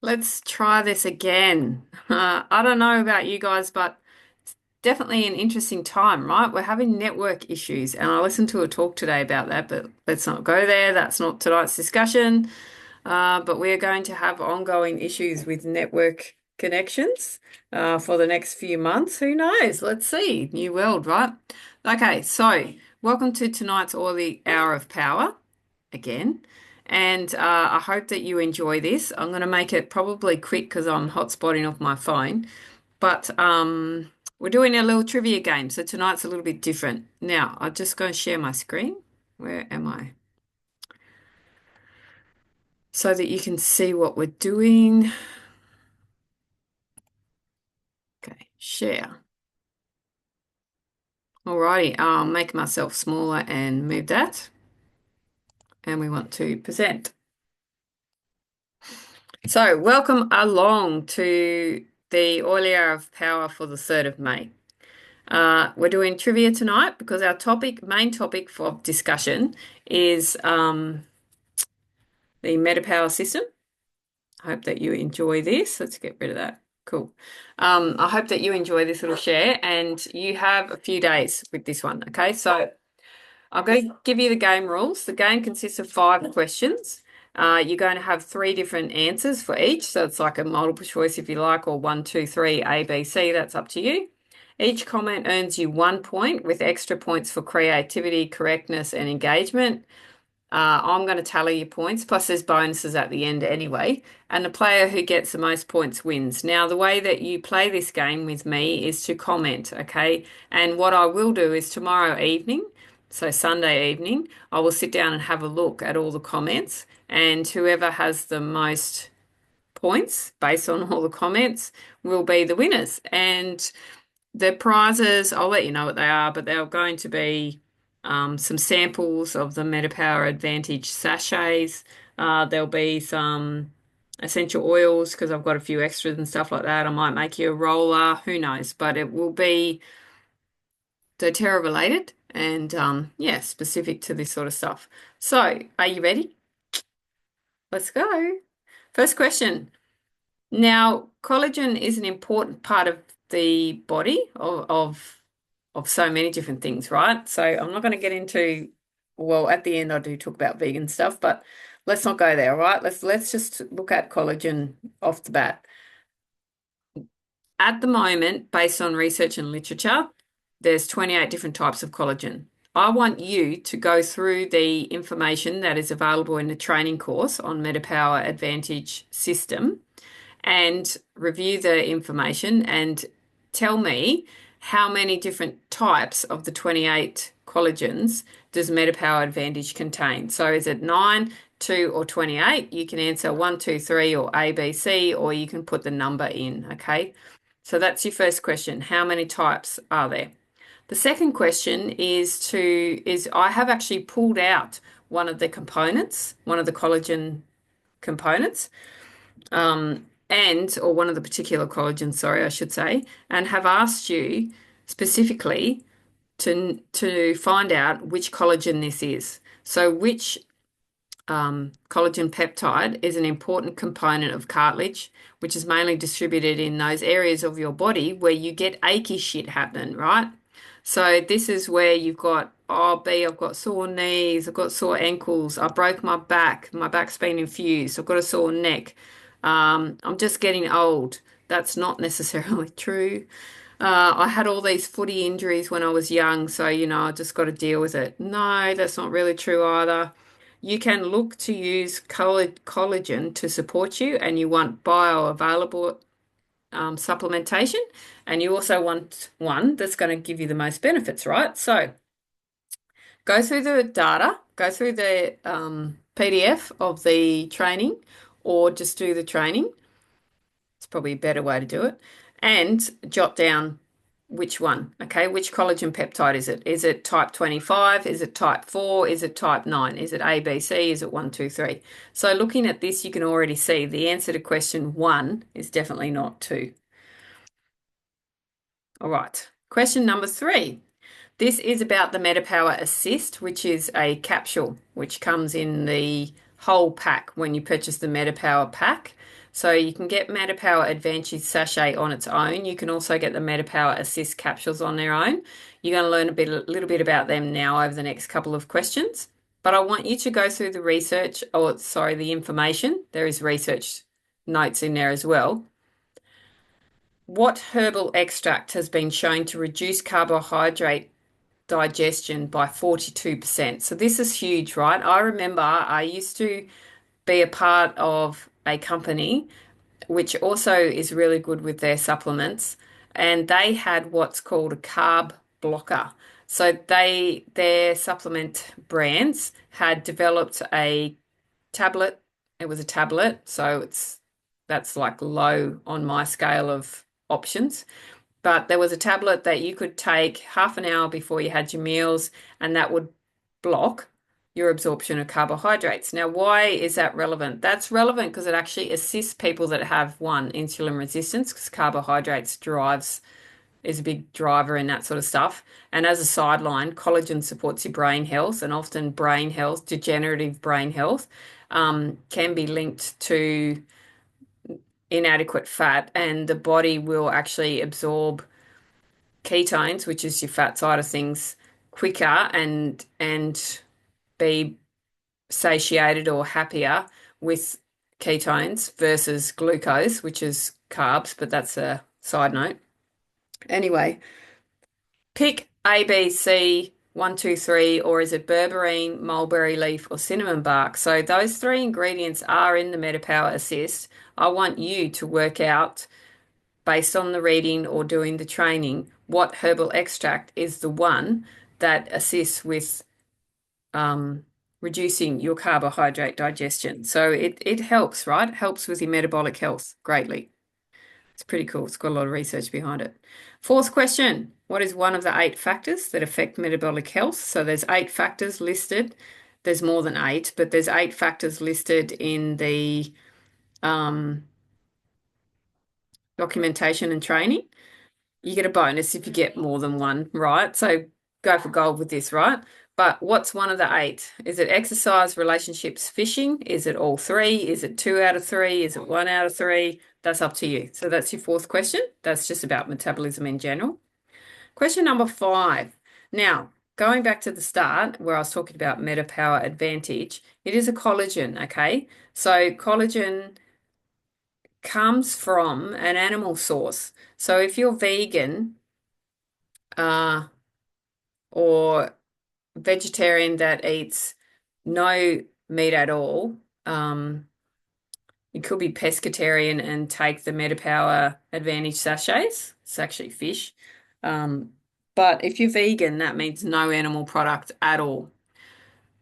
Let's try this again. I don't know about you guys, but it's definitely an interesting time, right? We're having network issues, and I listened to a talk today about that, but let's not go there. That's not tonight's discussion. But we are going to have ongoing issues with network connections for the next few months. Who knows? Let's see. New world, right? Okay, so welcome to tonight's Oily Hour of Power again. And I hope that you enjoy this. I'm going to make it probably quick because I'm hotspotting off my phone. But we're doing a little trivia game. So tonight's a little bit different. Now, I'm just going to share my screen. Where am I? So that you can see what we're doing. Okay, share. Alrighty, I'll make myself smaller and move that. And we want to present. So, welcome along to the Oily Hour of Power for the 3rd of May. We're doing trivia tonight because our main topic for discussion is the MetaPower system. I hope that you enjoy this. Let's get rid of that. Cool. I hope that you enjoy this little share, and you have a few days with this one. Okay, so I'm going to give you the game rules. The game consists of 5 questions. You're going to have 3 different answers for each. So it's like a multiple choice if you like, or 1, 2, 3, A, B, C. That's up to you. Each comment earns you 1 point with extra points for creativity, correctness, and engagement. I'm going to tally your points, plus there's bonuses at the end anyway. And the player who gets the most points wins. Now, the way that you play this game with me is to comment, okay? And what I will do is tomorrow evening, so Sunday evening, I will sit down and have a look at all the comments, and whoever has the most points based on all the comments will be the winners. And the prizes, I'll let you know what they are, but they're going to be some samples of the MetaPower Advantage sachets. There'll be some essential oils because I've got a few extras and stuff like that. I might make you a roller, who knows, but it will be doTERRA related and yeah, specific to this sort of stuff. So, are you ready? Let's go. First question. Now, collagen is an important part of the body of so many different things, right? So I'm not going to get into, well, at the end I do talk about vegan stuff, but let's not go there, all right? Let's just look at collagen off the bat. At the moment, based on research and literature, there's 28 different types of collagen. I want you to go through the information that is available in the training course on MetaPower Advantage system and review the information and tell me how many different types of the 28 collagens does MetaPower Advantage contain. So is it 9, 2, or 28? You can answer 1, 2, 3, or A, B, C, or you can put the number in, okay? So that's your first question. How many types are there? The second question is I have actually pulled out one of the components, one of the collagen components, or one of the particular collagens, sorry, I should say, and have asked you specifically to find out which collagen this is. So which collagen peptide is an important component of cartilage, which is mainly distributed in those areas of your body where you get achy shit happening, right? So this is where you've got, oh, B, I've got sore knees, I've got sore ankles, I broke my back's been infused, I've got a sore neck. I'm just getting old. That's not necessarily true. I had all these footy injuries when I was young, so I just got to deal with it. No, that's not really true either. You can look to use collagen to support you, and you want bioavailable supplementation, and you also want one that's going to give you the most benefits, right? So go through the data, go through the PDF of the training, or just do the training. It's probably a better way to do it. And jot down which one, okay? Which collagen peptide is it? Is it type 25? Is it type 4? Is it type 9? Is it A, B, C? Is it 1, 2, 3? So looking at this, you can already see the answer to question 1 is definitely not 2. All right. Question number 3. This is about the MetaPower Assist, which is a capsule which comes in the whole pack when you purchase the MetaPower pack. So you can get MetaPower Advantage sachet on its own. You can also get the MetaPower Assist capsules on their own. You're going to learn a little bit about them now over the next couple of questions. But I want you to go through the research, or sorry, the information. There is research notes in there as well. What herbal extract has been shown to reduce carbohydrate digestion by 42%? So this is huge, right? I remember I used to be a part of a company which also is really good with their supplements, and they had what's called a carb blocker. So their supplement brands had developed a tablet. It was a tablet, so that's like low on my scale of options. But there was a tablet that you could take half an hour before you had your meals, and that would block your absorption of carbohydrates. Now, why is that relevant? That's relevant because it actually assists people that have one, insulin resistance, because carbohydrates drives is a big driver in that sort of stuff. And as a sideline, collagen supports your brain health, and often brain health, degenerative brain health, can be linked to inadequate fat, and the body will actually absorb ketones, which is your fat side of things, quicker and be satiated or happier with ketones versus glucose, which is carbs, but that's a side note. Anyway, pick A, B, C, one, two, three, or is it berberine, mulberry leaf, or cinnamon bark? So those three ingredients are in the MetaPower Assist. I want you to work out, based on the reading or doing the training, what herbal extract is the one that assists with reducing your carbohydrate digestion. So it helps, right? Helps with your metabolic health greatly. It's pretty cool. It's got a lot of research behind it. Fourth question, what is one of the 8 factors that affect metabolic health? So there's 8 factors listed. There's more than 8, but there's 8 factors listed in the documentation and training. You get a bonus if you get more than one, right? So go for gold with this, right? But what's one of the 8? Is it exercise, relationships, fishing? Is it all 3? Is it 2 out of 3? Is it 1 out of 3? That's up to you. So that's your fourth question. That's just about metabolism in general. Question number 5. Now, going back to the start where I was talking about MetaPower Advantage, it is a collagen, okay? So collagen comes from an animal source. So if you're vegan uh, or vegetarian that eats no meat at all, you could be pescatarian and take the MetaPower Advantage sachets. It's actually fish. But if you're vegan, that means no animal product at all.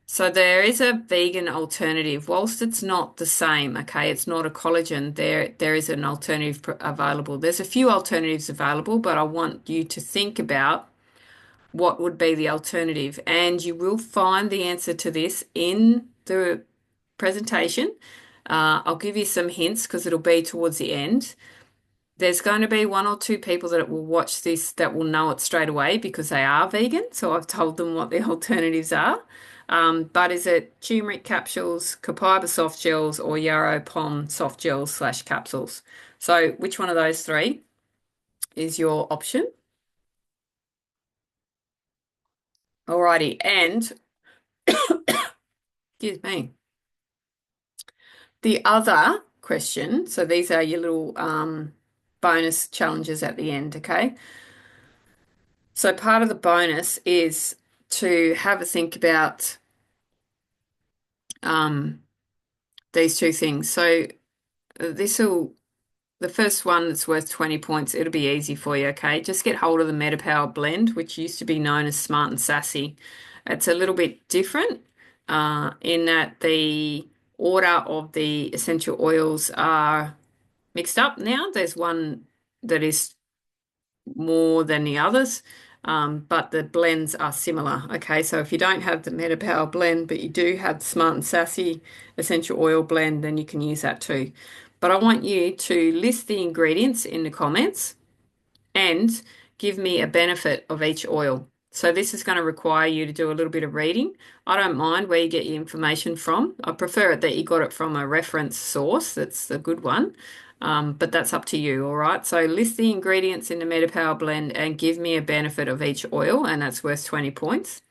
So there is a vegan alternative. Whilst it's not the same, okay, it's not a collagen, there is an alternative available. There's a few alternatives available, but I want you to think about what would be the alternative. And you will find the answer to this in the presentation. I'll give you some hints because it'll be towards the end. There's going to be 1 or 2 people that will watch this that will know it straight away because they are vegan. So I've told them what the alternatives are. But is it turmeric capsules, copaiba soft gels, or yarrow pom soft gels / capsules? So which one of those 3 is your option? Alrighty, and excuse me. The other question, so these are your little bonus challenges at the end, okay? So part of the bonus is to have a think about these 2 things. So the first one that's worth 20 points, it'll be easy for you, okay? Just get hold of the MetaPower blend, which used to be known as Smart and Sassy. It's a little bit different in that the order of the essential oils are mixed up now. There's one that is more than the others, but the blends are similar. Okay, so if you don't have the MetaPower blend, but you do have the Smart and Sassy essential oil blend, then you can use that too. But I want you to list the ingredients in the comments and give me a benefit of each oil. So this is going to require you to do a little bit of reading. I don't mind where you get your information from. I prefer it that you got it from a reference source. That's a good one. But that's up to you, all right? So list the ingredients in the MetaPower blend and give me a benefit of each oil, and that's worth 20 points.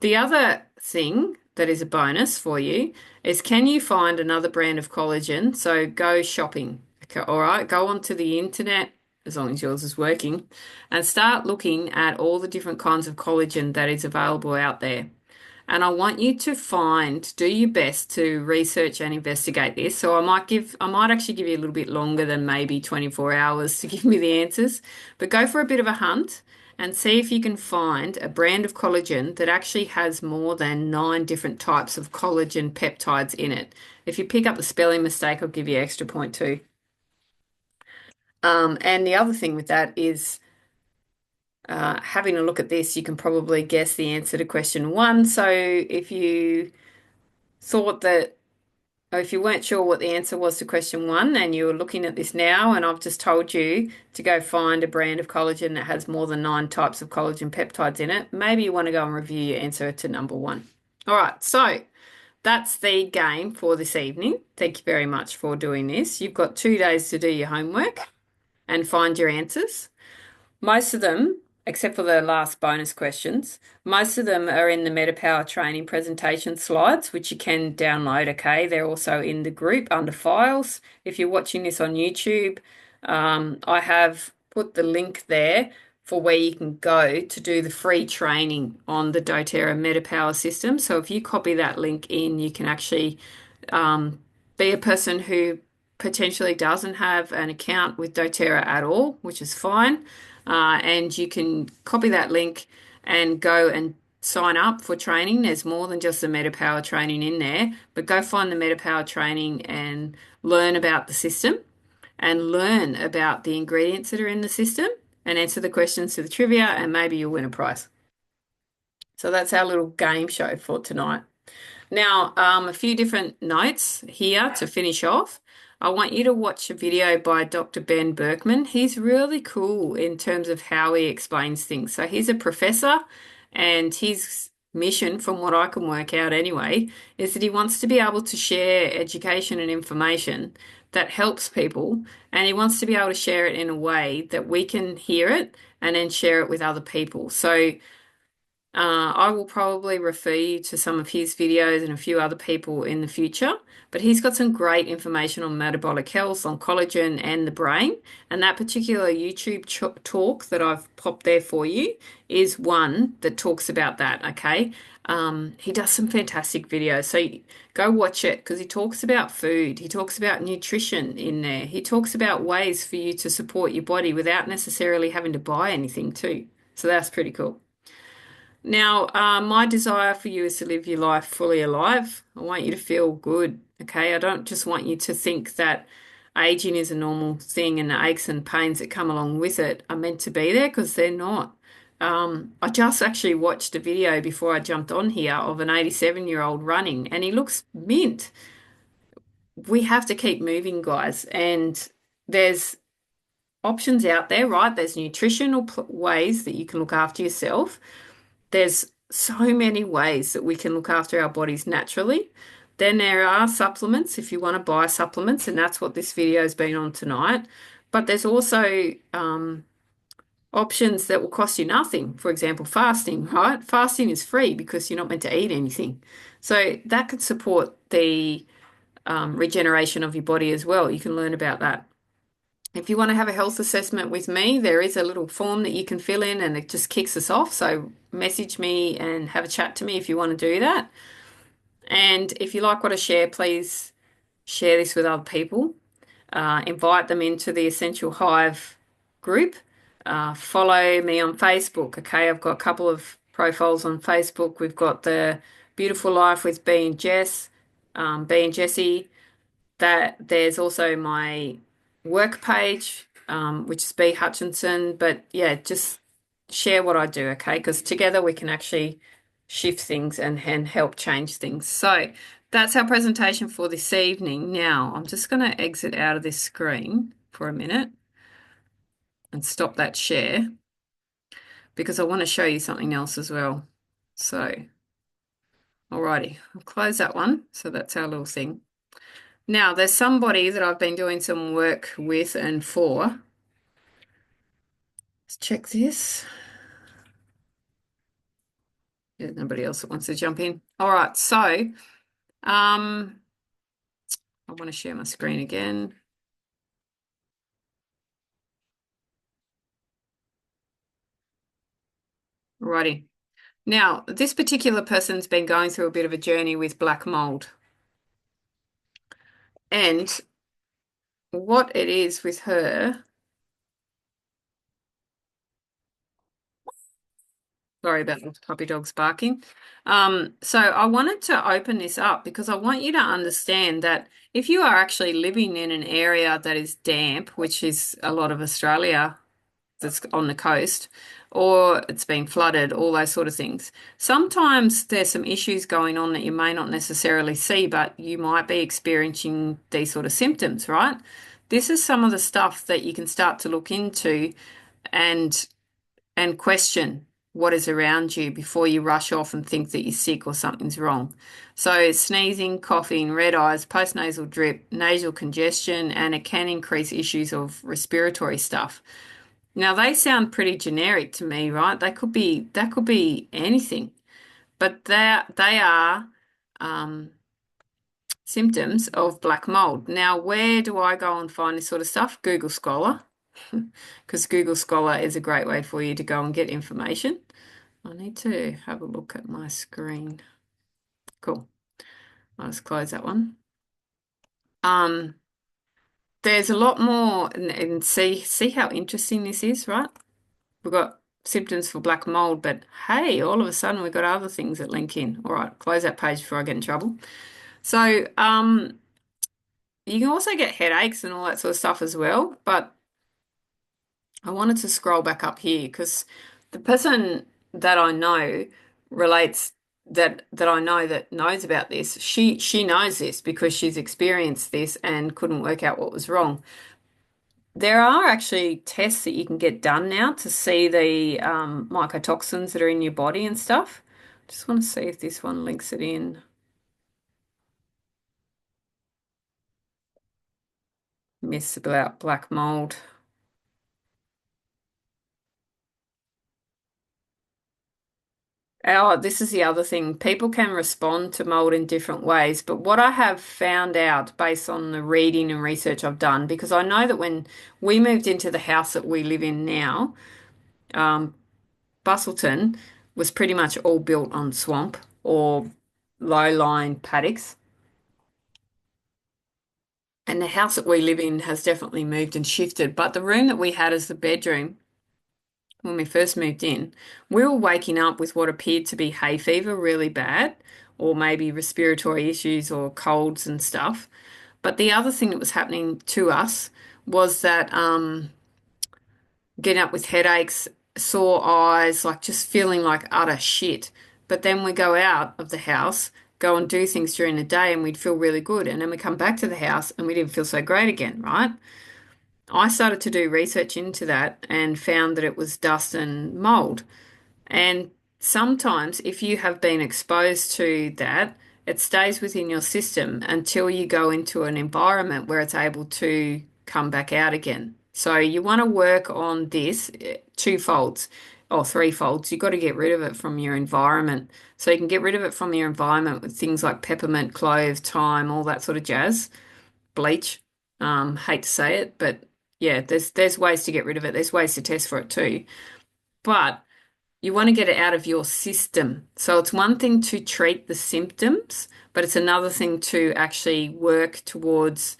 The other thing that is a bonus for you is can you find another brand of collagen? So go shopping. Okay, all right, go onto the internet, as long as yours is working, and start looking at all the different kinds of collagen that is available out there. And I want you to do your best to research and investigate this. So I might actually give you a little bit longer than maybe 24 hours to give me the answers, but go for a bit of a hunt and see if you can find a brand of collagen that actually has more than 9 different types of collagen peptides in it. If you pick up the spelling mistake, I'll give you extra point too. And the other thing with that is having a look at this, you can probably guess the answer to question 1. So if you thought that, or if you weren't sure what the answer was to question 1 and you're looking at this now, and I've just told you to go find a brand of collagen that has more than 9 types of collagen peptides in it, maybe you want to go and review your answer to number 1. All right, so that's the game for this evening. Thank you very much for doing this. You've got 2 days to do your homework and find your answers. Most of them, except for the last bonus questions, most of them are in the MetaPower training presentation slides, which you can download, okay? They're also in the group under files. If you're watching this on YouTube, I have put the link there for where you can go to do the free training on the doTERRA MetaPower system. So if you copy that link in, you can actually be a person who potentially doesn't have an account with doTERRA at all, which is fine. And you can copy that link and go and sign up for training. There's more than just the MetaPower training in there, but go find the MetaPower training and learn about the system and learn about the ingredients that are in the system and answer the questions to the trivia, and maybe you'll win a prize. So that's our little game show for tonight. Now, a few different notes here to finish off. I want you to watch a video by Dr. Ben Berkman. He's really cool in terms of how he explains things. So he's a professor, and his mission, from what I can work out anyway, is that he wants to be able to share education and information that helps people, and he wants to be able to share it in a way that we can hear it and then share it with other people. So I will probably refer you to some of his videos and a few other people in the future, but he's got some great information on metabolic health, on collagen and the brain. And that particular YouTube talk that I've popped there for you is one that talks about that, okay? He does some fantastic videos. So go watch it because he talks about food. He talks about nutrition in there. He talks about ways for you to support your body without necessarily having to buy anything too. So that's pretty cool. Now, my desire for you is to live your life fully alive. I want you to feel good, okay? I don't just want you to think that aging is a normal thing and the aches and pains that come along with it are meant to be there because they're not. I just actually watched a video before I jumped on here of an 87-year-old running, and he looks mint. We have to keep moving, guys, and there's options out there, right? There's nutritional ways that you can look after yourself. There's so many ways that we can look after our bodies naturally. Then there are supplements if you want to buy supplements, and that's what this video has been on tonight. But there's also options that will cost you nothing. For example, fasting, right? Fasting is free because you're not meant to eat anything. So that could support the regeneration of your body as well. You can learn about that. If you want to have a health assessment with me, there is a little form that you can fill in and it just kicks us off. So message me and have a chat to me if you want to do that. And if you like what I share, please share this with other people. Invite them into the Essential Hive group. Follow me on Facebook. Okay, I've got a couple of profiles on Facebook. We've got the Beautiful Life with B and Jess, B and Jessie. That there's also my work page, which is B Hutchinson. But yeah, just share what I do, okay? Because together we can actually shift things and help change things. So that's our presentation for this evening. Now, I'm just going to exit out of this screen for a minute and stop that share. because I want to show you something else as well. So, alrighty, I'll close that one. So that's our little thing. Now, there's somebody that I've been doing some work with and for. Let's check this. There's nobody else that wants to jump in. All right, so I want to share my screen again. Alrighty. Now, this particular person's been going through a bit of a journey with black mold. And what it is with her, sorry about the puppy dogs barking. So I wanted to open this up because I want you to understand that if you are actually living in an area that is damp, which is a lot of Australia that's on the coast, or it's been flooded, all those sort of things. Sometimes there's some issues going on that you may not necessarily see, but you might be experiencing these sort of symptoms, right? This is some of the stuff that you can start to look into and question what is around you before you rush off and think that you're sick or something's wrong. So sneezing, coughing, red eyes, postnasal drip, nasal congestion, and it can increase issues of respiratory stuff. Now they sound pretty generic to me, right? That could be anything, but they are um, symptoms of black mold. Now, where do I go and find this sort of stuff? Google Scholar, because Google Scholar is a great way for you to go and get information. I need to have a look at my screen. Cool. I'll just close that one. Um, there's a lot more, and see how interesting this is, right? We've got symptoms for black mold, but hey, all of a sudden we've got other things that link in. All right, close that page before I get in trouble. So, you can also get headaches and all that sort of stuff as well, but I wanted to scroll back up here because the person that I know relates that I know that knows about this. She knows this because she's experienced this and couldn't work out what was wrong. There are actually tests that you can get done now to see the mycotoxins that are in your body and stuff. Just want to see if this one links it in. Myths about black mold. Oh, this is the other thing. People can respond to mold in different ways, but what I have found out based on the reading and research I've done, because I know that when we moved into the house that we live in now, um, Bustleton was pretty much all built on swamp or low-lying paddocks. And the house that we live in has definitely moved and shifted. But the room that we had as the bedroom when we first moved in, we were waking up with what appeared to be hay fever really bad, or maybe respiratory issues or colds and stuff. But the other thing that was happening to us was that getting up with headaches, sore eyes, like just feeling like utter shit. But then we go out of the house, go and do things during the day, and we'd feel really good. And then we come back to the house and we didn't feel so great again, right? I started to do research into that and found that it was dust and mold. And sometimes, if you have been exposed to that, it stays within your system until you go into an environment where it's able to come back out again. So you want to work on this two folds or three folds. You've got to get rid of it from your environment. So you can get rid of it from your environment with things like peppermint, clove, thyme, all that sort of jazz, bleach. Hate to say it, but yeah, there's ways to get rid of it. There's ways to test for it too. But you want to get it out of your system. So it's one thing to treat the symptoms, but it's another thing to actually work towards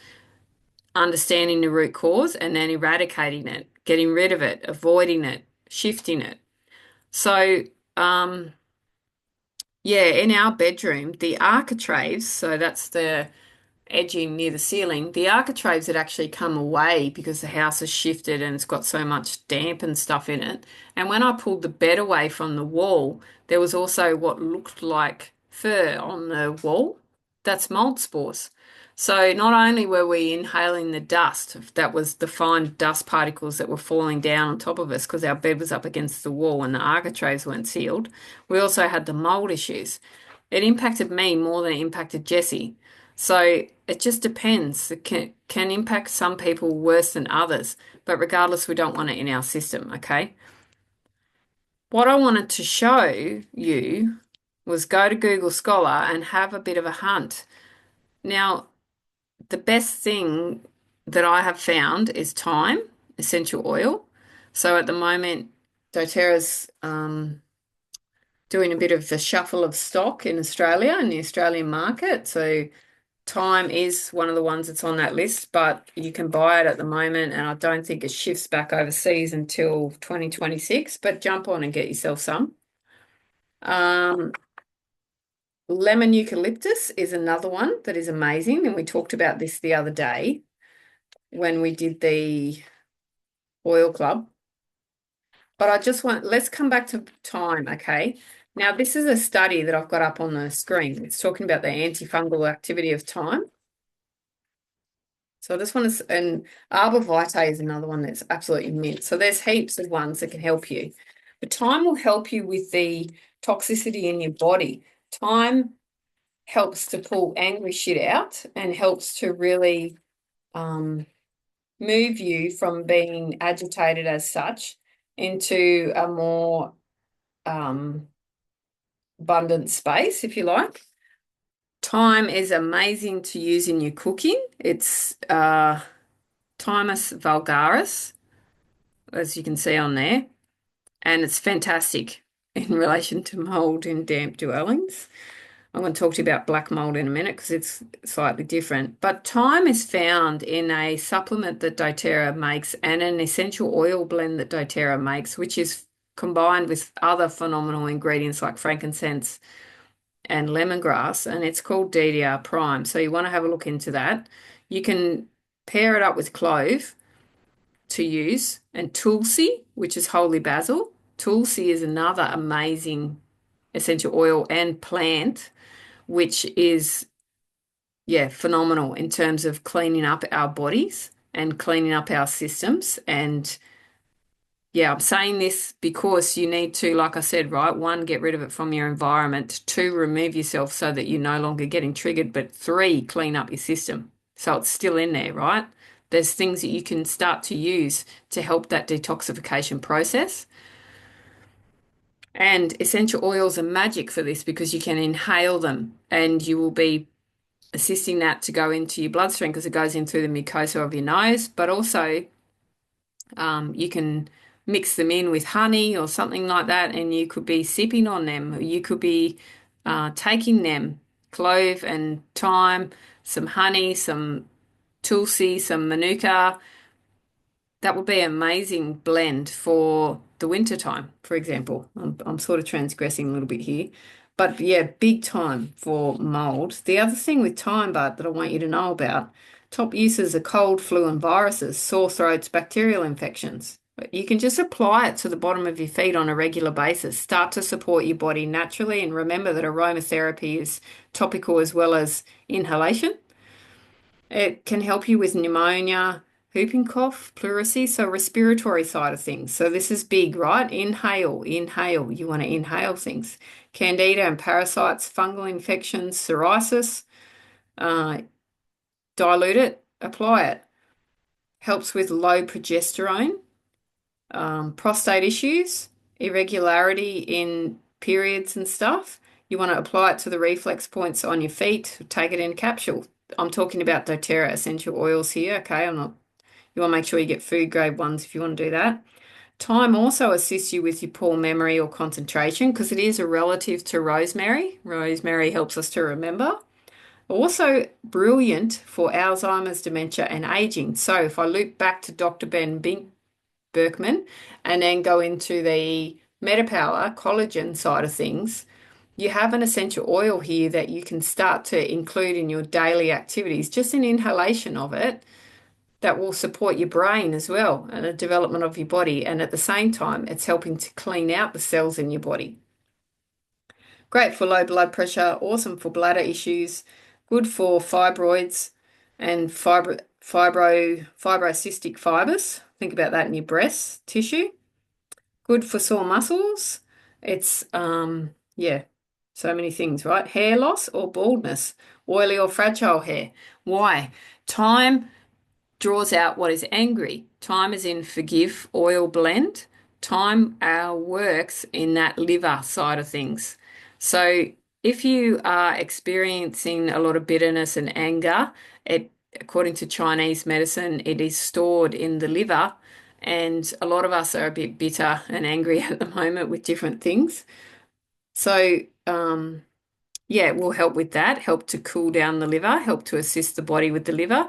understanding the root cause and then eradicating it, getting rid of it, avoiding it, shifting it. So, yeah, in our bedroom, the architraves, so that's the edging near the ceiling, the architraves had actually come away because the house has shifted and it's got so much damp and stuff in it. And when I pulled the bed away from the wall, there was also what looked like fur on the wall. That's mold spores. So not only were we inhaling the dust, that was the fine dust particles that were falling down on top of us because our bed was up against the wall and the architraves weren't sealed, we also had the mold issues. It impacted me more than it impacted Jessie. So it just depends. It can impact some people worse than others, but regardless, we don't want it in our system, okay? What I wanted to show you was go to Google Scholar and have a bit of a hunt. Now, the best thing that I have found is thyme, essential oil. So at the moment, doTERRA's doing a bit of the shuffle of stock in Australia in the Australian market. So thyme is one of the ones that's on that list, but you can buy it at the moment, and I don't think it shifts back overseas until 2026. But jump on and get yourself some. Um, Lemon eucalyptus is another one that is amazing, and we talked about this the other day when we did the oil club. But let's come back to thyme, okay? Now, this is a study that I've got up on the screen. It's talking about the antifungal activity of thyme. So this one is, and arbor vitae is another one that's absolutely mint. So there's heaps of ones that can help you. But thyme will help you with the toxicity in your body. Thyme helps to pull angry shit out and helps to really move you from being agitated as such into a more abundant space, if you like. Thyme is amazing to use in your cooking. It's Thymus vulgaris, as you can see on there, and it's fantastic in relation to mold in damp dwellings. I'm going to talk to you about black mold in a minute because it's slightly different. But thyme is found in a supplement that doTERRA makes and an essential oil blend that doTERRA makes, which is combined with other phenomenal ingredients like frankincense and lemongrass, and it's called DDR Prime. So you want to have a look into that. You can pair it up with clove to use, and tulsi, which is holy basil. Tulsi is another amazing essential oil and plant, which is, yeah, phenomenal in terms of cleaning up our bodies and cleaning up our systems. And yeah, I'm saying this because you need to, like I said, right, one, get rid of it from your environment, two, remove yourself so that you're no longer getting triggered, but three, clean up your system. So it's still in there, right? There's things that you can start to use to help that detoxification process. And essential oils are magic for this because you can inhale them and you will be assisting that to go into your bloodstream because it goes in through the mucosa of your nose, but also you can mix them in with honey or something like that, and you could be sipping on them. You could be taking them, clove and thyme, some honey, some tulsi, some manuka. That would be an amazing blend for the winter time, for example. I'm sort of transgressing a little bit here. But yeah, big time for mold. The other thing with thyme, Bud, that I want you to know about, top uses are cold, flu, and viruses, sore throats, bacterial infections. But you can just apply it to the bottom of your feet on a regular basis. Start to support your body naturally. And remember that aromatherapy is topical as well as inhalation. It can help you with pneumonia, whooping cough, pleurisy, so respiratory side of things. So this is big, right? Inhale, inhale. You want to inhale things. Candida and parasites, fungal infections, psoriasis, uh, dilute it, apply it. Helps with low progesterone, prostate issues, irregularity in periods and stuff. You want to apply it to the reflex points on your feet, take it in a capsule. I'm talking about doTERRA essential oils here, okay? I'm not, you want to make sure you get food grade ones if you want to do that. Thyme also assists you with your poor memory or concentration because it is a relative to rosemary. Rosemary helps us to remember. Also brilliant for Alzheimer's, dementia, and aging. So if I loop back to Dr. Ben Berkman and then go into the MetaPower collagen side of things, you have an essential oil here that you can start to include in your daily activities, just an inhalation of it that will support your brain as well and the development of your body. And at the same time, it's helping to clean out the cells in your body. Great for low blood pressure, awesome for bladder issues, good for fibroids, and fibrocystic fibers. Think about that in your breast tissue. Good for sore muscles. It's yeah, so many things, right? Hair loss or baldness, oily or fragile hair. Why? Thyme draws out what is angry. Thyme is in forgive oil blend. Thyme works in that liver side of things. So if you are experiencing a lot of bitterness and anger, according to Chinese medicine, it is stored in the liver. And a lot of us are a bit bitter and angry at the moment with different things. So, yeah, it will help with that, help to cool down the liver, help to assist the body with the liver.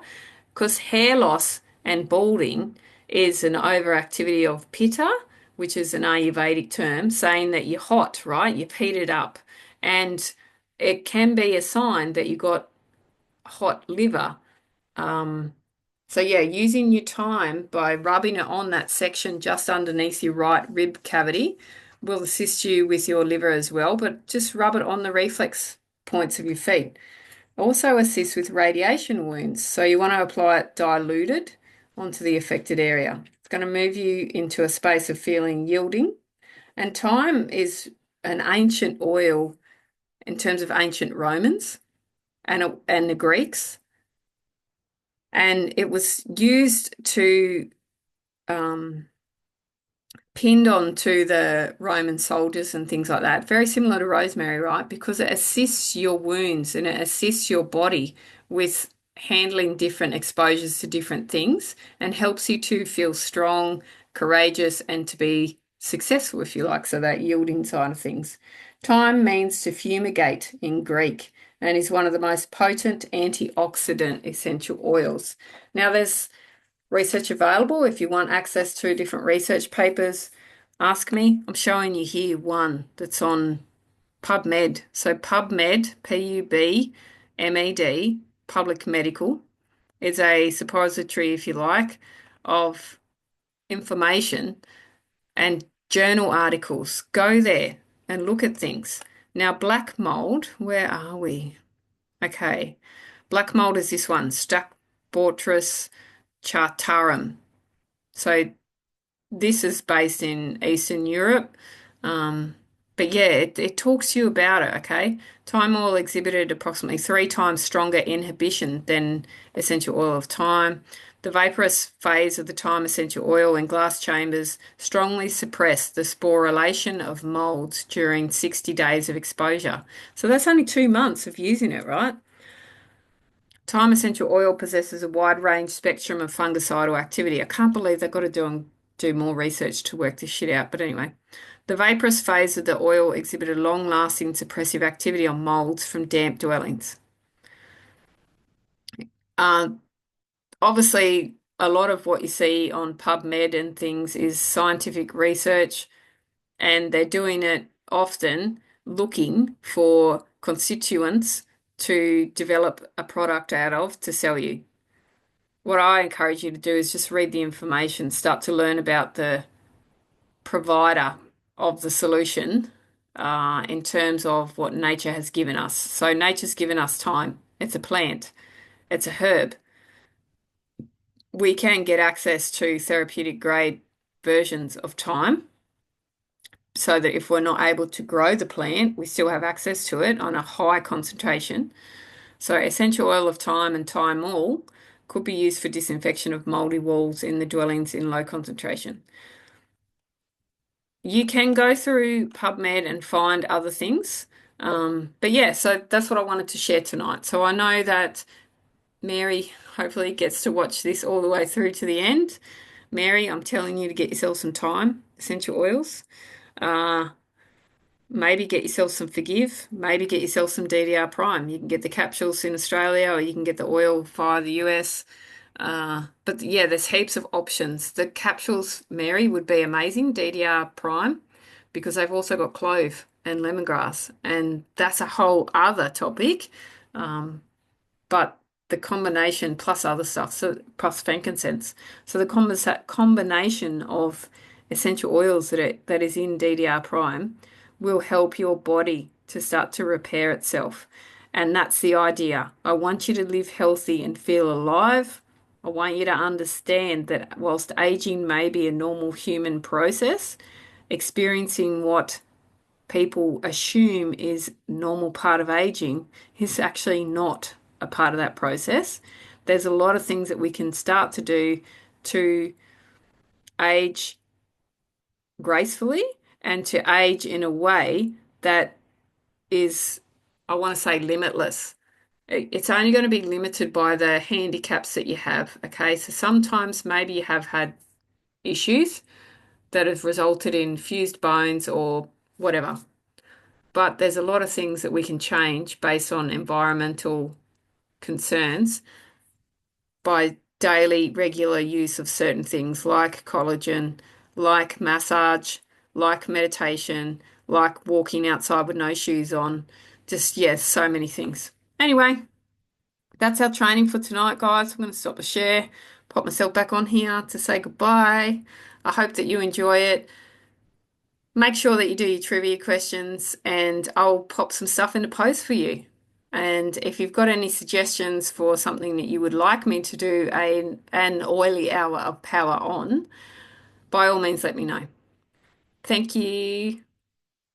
Because hair loss and balding is an overactivity of pitta, which is an Ayurvedic term saying that you're hot, right? You've heated up. And it can be a sign that you got hot liver. Um, so yeah, using your thyme by rubbing it on that section just underneath your right rib cavity will assist you with your liver as well, but just rub it on the reflex points of your feet. Also assists with radiation wounds. So you want to apply it diluted onto the affected area. It's going to move you into a space of feeling yielding. And thyme is an ancient oil in terms of ancient Romans and the Greeks. And it was used to um, pinned onto the Roman soldiers and things like that. Very similar to rosemary, right? Because it assists your wounds and it assists your body with handling different exposures to different things and helps you to feel strong, courageous, and to be successful, if you like. So that yielding side of things. Thyme means to fumigate in Greek and is one of the most potent antioxidant essential oils. Now, there's research available. If you want access to different research papers, ask me. I'm showing you here one that's on PubMed. So PubMed, PubMed, Public Medical, is a suppository, if you like, of information and journal articles. Go there and look at things. Now, black mold, where are we? Okay. Black mold is this one, Staphylococcus chartarum. So this is based in Eastern Europe. But yeah, it talks to you about it, okay? Thyme oil exhibited approximately 3 times stronger inhibition than essential oil of thyme. The vaporous phase of the thyme essential oil in glass chambers strongly suppressed the sporulation of molds during 60 days of exposure. So that's only 2 months of using it, right? Thyme essential oil possesses a wide range spectrum of fungicidal activity. I can't believe they've got to do more research to work this shit out. But anyway, the vaporous phase of the oil exhibited long-lasting suppressive activity on molds from damp dwellings. Uh, Obviously, a lot of what you see on PubMed and things is scientific research, and they're doing it often looking for constituents to develop a product out of to sell you. What I encourage you to do is just read the information, start to learn about the provider of the solution in terms of what nature has given us. So nature's given us thyme. It's a plant. It's a herb. We can get access to therapeutic grade versions of thyme so that if we're not able to grow the plant, we still have access to it on a high concentration. So essential oil of thyme and thyme oil could be used for disinfection of moldy walls in the dwellings in low concentration. You can go through PubMed and find other things. But yeah, so that's what I wanted to share tonight. So I know that Mary hopefully gets to watch this all the way through to the end. Mary, I'm telling you to get yourself some thyme, essential oils. Uh, Maybe get yourself some Forgive. Maybe get yourself some DDR Prime. You can get the capsules in Australia or you can get the oil via the US. But yeah, there's heaps of options. The capsules, Mary, would be amazing, DDR Prime, because they've also got clove and lemongrass, and that's a whole other topic. But the combination plus other stuff, so plus frankincense. So the combination of essential oils that is in DDR Prime will help your body to start to repair itself. And that's the idea. I want you to live healthy and feel alive. I want you to understand that whilst aging may be a normal human process, experiencing what people assume is normal part of aging is actually not a part of that process. There's a lot of things that we can start to do to age gracefully and to age in a way that is, I want to say, limitless. It's only going to be limited by the handicaps that you have. Okay, so sometimes maybe you have had issues that have resulted in fused bones or whatever. But there's a lot of things that we can change based on environmental concerns by daily regular use of certain things like collagen, like massage, like meditation, like walking outside with no shoes on. Just, yes, so many things. Anyway, that's our training for tonight, guys. I'm going to stop the share, pop myself back on here to say goodbye. I hope that you enjoy it. Make sure that you do your trivia questions and I'll pop some stuff in the post for you. And if you've got any suggestions for something that you would like me to do an oily hour of power on, by all means let me know. Thank you.